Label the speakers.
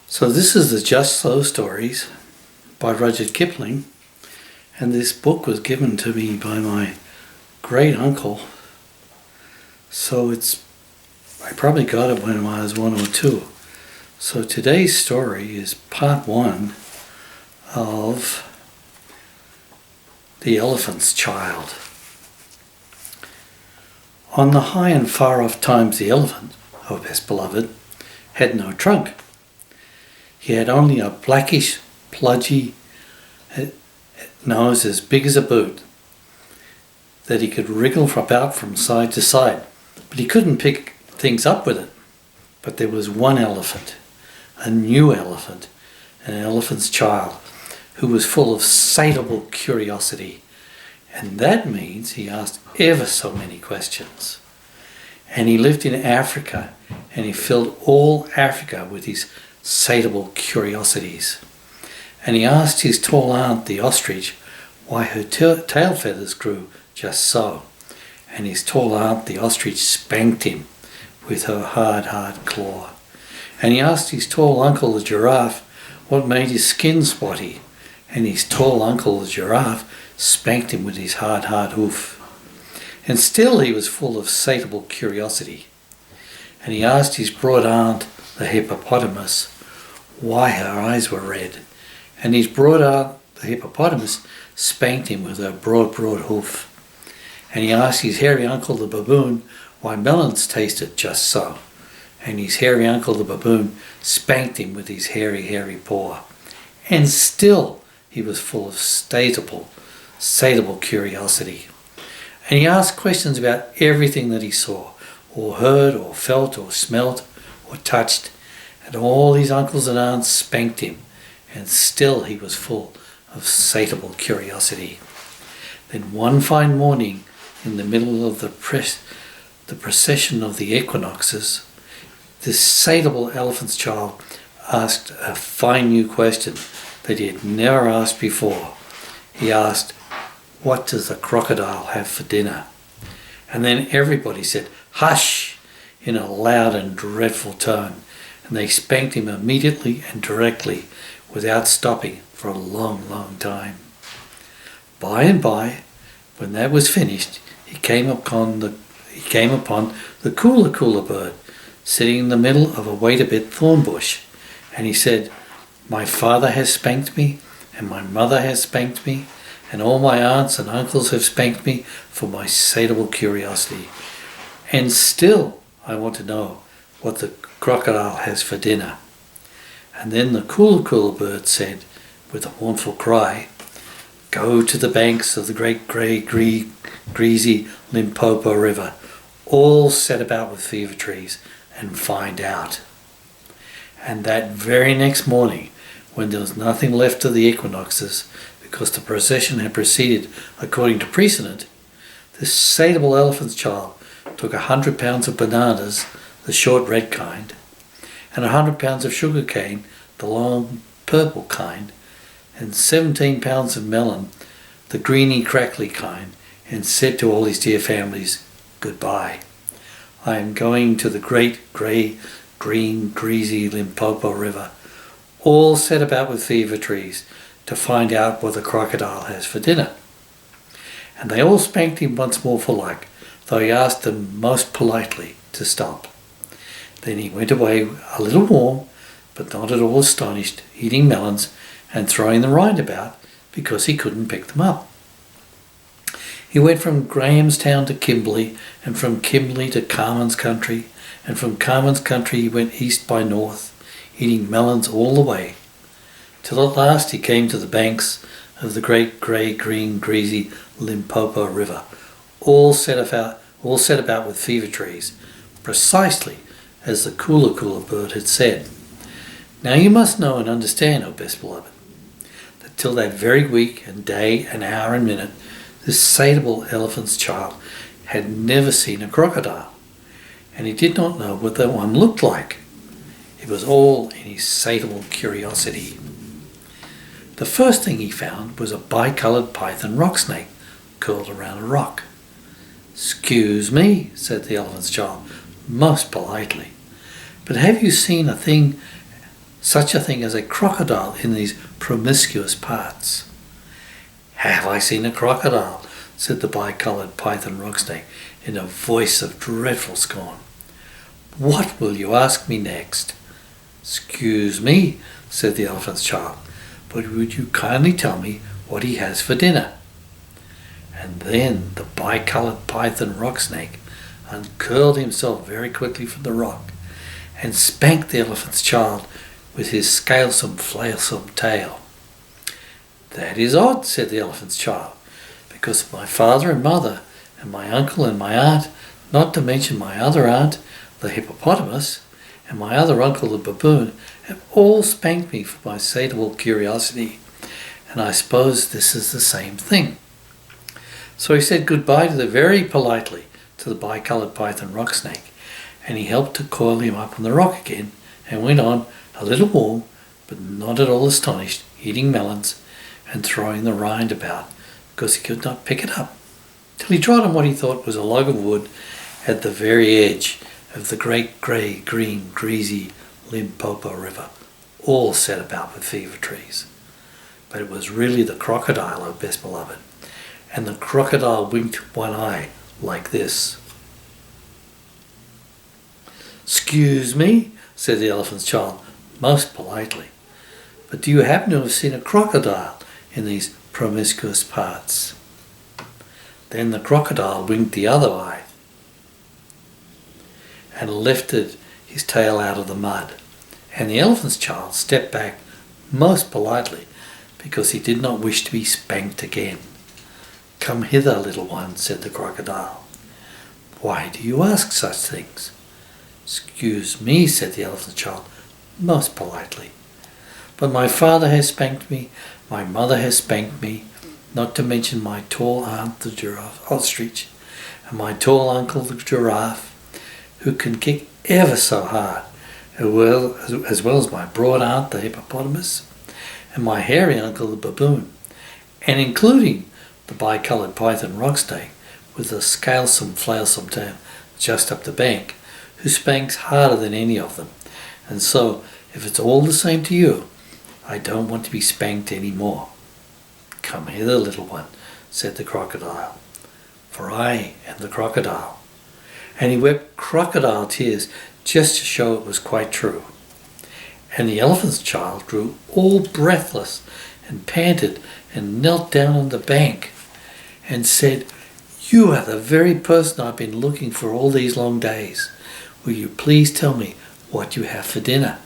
Speaker 1: So this is the Just So Stories by Rudyard Kipling, and this book was given to me by my great uncle. So I probably got it when I was 1 or 2. So today's story is part 1 of The Elephant's Child. On the high and far off times the elephant, our best beloved, had no trunk. He had only a blackish, pludgy nose as big as a boot that he could wriggle about from side to side, but he couldn't pick things up with it. But there was one elephant, a new elephant, an elephant's child, who was full of satiable curiosity, and that means he asked ever so many questions. And he lived in Africa, and he filled all Africa with his satiable curiosities. And he asked his tall aunt, the ostrich, why her tail feathers grew just so. And his tall aunt, the ostrich, spanked him with her hard claw. And he asked his tall uncle, the giraffe, what made his skin spotty. And his tall uncle, the giraffe, spanked him with his hard hoof. And still he was full of satiable curiosity. And he asked his broad aunt, the hippopotamus, why her eyes were red. And his broad aunt, the hippopotamus, spanked him with her broad hoof. And he asked his hairy uncle, the baboon, why melons tasted just so. And his hairy uncle, the baboon, spanked him with his hairy paw. And still he was full of satiable curiosity. And he asked questions about everything that he saw, or heard, or felt, or smelt, or touched. And all his uncles and aunts spanked him, and still he was full of satiable curiosity. Then one fine morning, in the middle of the procession of the equinoxes, this satiable elephant's child asked a fine new question that he had never asked before. He asked, what does the crocodile have for dinner? And then everybody said, hush, in a loud and dreadful tone. And they spanked him immediately and directly, without stopping for a long time. By and by, when that was finished, he came upon the cooler bird, sitting in the middle of a wait-a-bit thorn bush. And he said, my father has spanked me, and my mother has spanked me, and all my aunts and uncles have spanked me for my satiable curiosity. And still I want to know what the crocodile has for dinner. And then the cooler bird said, with a mournful cry, go to the banks of the great greasy Limpopo River, all set about with fever trees, and find out. And that very next morning, when there was nothing left of the equinoxes, because the procession had proceeded according to precedent, this satiable elephant's child took 100 pounds of bananas, the short red kind, and 100 pounds of sugar cane, the long purple kind, and 17 pounds of melon, the greeny crackly kind, and said to all his dear families, goodbye. I am going to the great green greasy Limpopo River, all set about with fever trees, to find out what the crocodile has for dinner. And they all spanked him once more for like, though he asked them most politely to stop. Then he went away a little warm, but not at all astonished, eating melons and throwing them right about because he couldn't pick them up. He went from Grahamstown to Kimberley, and from Kimberley to Carmen's country, and from Carmen's country he went east by north, eating melons all the way, till at last he came to the banks of the great green greasy Limpopo River, all set about with fever trees, precisely as the cooler bird had said. Now you must know and understand, O best beloved, that till that very week and day and hour and minute, this satiable elephant's child had never seen a crocodile, and he did not know what that one looked like. It was all in his satiable curiosity. The first thing he found was a bicoloured python rock snake curled around a rock. "Excuse me," said the elephant's child, most politely, "but have you seen a thing such a thing as a crocodile in these promiscuous parts. Have I seen a crocodile? Said the bicoloured python rock snake in a voice of dreadful scorn. What will you ask me next? Excuse me, said the elephant's child, but would you kindly tell me what he has for dinner? And then the bicoloured python rock snake uncurled himself very quickly from the rock and spanked the elephant's child with his scalesome, flailsome tail. That is odd, said the elephant's child, because my father and mother and my uncle and my aunt, not to mention my other aunt, the hippopotamus, and my other uncle, the baboon, have all spanked me for my satiable curiosity, and I suppose this is the same thing. So he said goodbye very politely to the bicoloured python rock snake, and he helped to coil him up on the rock again, and went on, a little warm, but not at all astonished, eating melons and throwing the rind about, because he could not pick it up, till he trod on what he thought was a log of wood at the very edge of the great grey, green, greasy Limpopo River, all set about with fever trees. But it was really the crocodile, oh best beloved, and the crocodile winked one eye like this. Excuse me, said the elephant's child, most politely, but do you happen to have seen a crocodile in these promiscuous parts? Then the crocodile winked the other eye and lifted his tail out of the mud, and the elephant's child stepped back most politely, because he did not wish to be spanked again. Come hither, little one, said the crocodile. Why do you ask such things? Excuse me, said the elephant's child, most politely, but my father has spanked me, my mother has spanked me, not to mention my tall aunt, the giraffe, ostrich, and my tall uncle, the giraffe, who can kick ever so hard, as well as my broad aunt, the hippopotamus, and my hairy uncle, the baboon, and including the bicoloured python rock snake with a scalesome, flailsome tail just up the bank, who spanks harder than any of them. And so, if it's all the same to you, I don't want to be spanked any more. Come hither, little one, said the crocodile, for I am the crocodile. And he wept crocodile tears just to show it was quite true. And the elephant's child grew all breathless and panted and knelt down on the bank and said, You are the very person I've been looking for all these long days. Will you please tell me what you have for dinner?